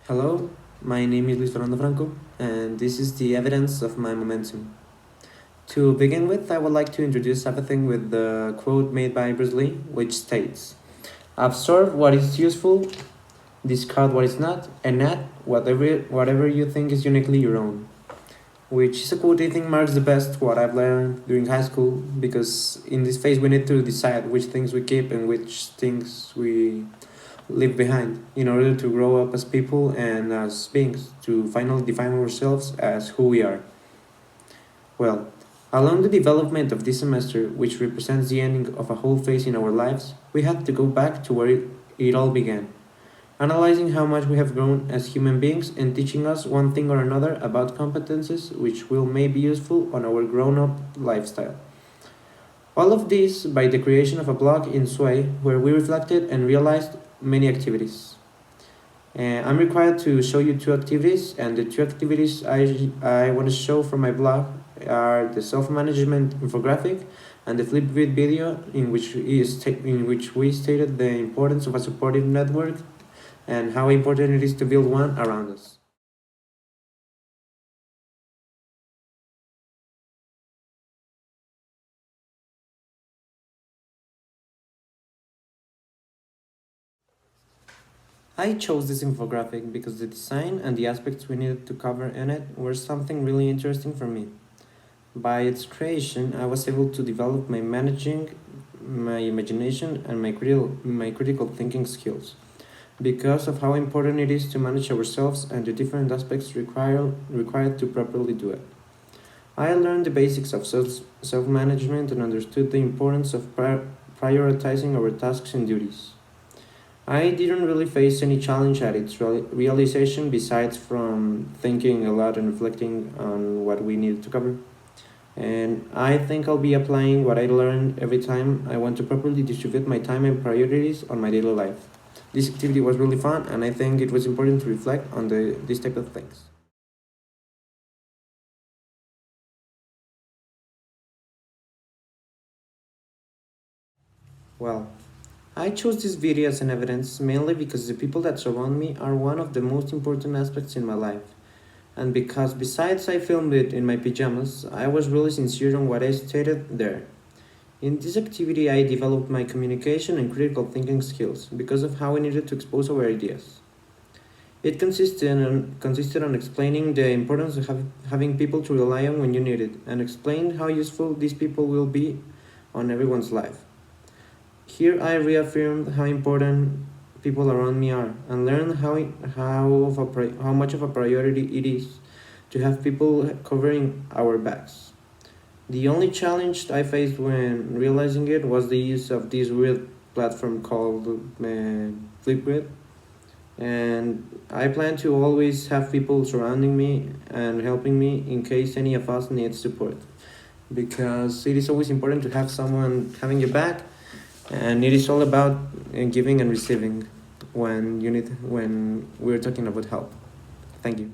Hello, my name is Luis Fernando Franco, and this is the evidence of my momentum. To begin with, I would like to introduce everything with the quote made by Bruce Lee, which states absorb what is useful, discard what is not, and add whatever you think is uniquely your own. Which is a quote I think marks the best what I've learned during high school, because in this phase we need to decide which things we keep and which things we leave behind in order to grow up as people and as beings to finally define ourselves as who we are. Well, along the development of this semester, which represents the ending of a whole phase in our lives, we had to go back to where it all began, analyzing how much we have grown as human beings and teaching us one thing or another about competences which will may be useful on our grown up lifestyle. All of this by the creation of a blog in Sway where we reflected and realized many activities. I'm required to show you two activities, and the two activities I want to show from my blog are the self-management infographic and the Flipgrid video in which we stated the importance of a supportive network and how important it is to build one around us. I chose this infographic because the design and the aspects we needed to cover in it were something really interesting for me. By its creation, I was able to develop my managing, my imagination, and my critical thinking skills because of how important it is to manage ourselves and the different aspects required to properly do it. I learned the basics of self management and understood the importance of prioritizing our tasks and duties. I didn't really face any challenge at its realization besides from thinking a lot and reflecting on what we needed to cover. And I think I'll be applying what I learned every time I want to properly distribute my time and priorities on my daily life. This activity was really fun, and I think it was important to reflect on this type of things. Well, I chose this video as an evidence mainly because the people that surround me are one of the most important aspects in my life. And because besides I filmed it in my pajamas, I was really sincere on what I stated there. In this activity, I developed my communication and critical thinking skills because of how I needed to expose our ideas. It consisted on explaining the importance of having people to rely on when you need it, and explain how useful these people will be on everyone's life. Here I reaffirmed how important people around me are, and learned how much of a priority it is to have people covering our backs. The only challenge I faced when realizing it was the use of this weird platform called Flipgrid, and I plan to always have people surrounding me and helping me in case any of us needs support, because it is always important to have someone having your back, and it is all about giving and receiving when we're talking about help. Thank you.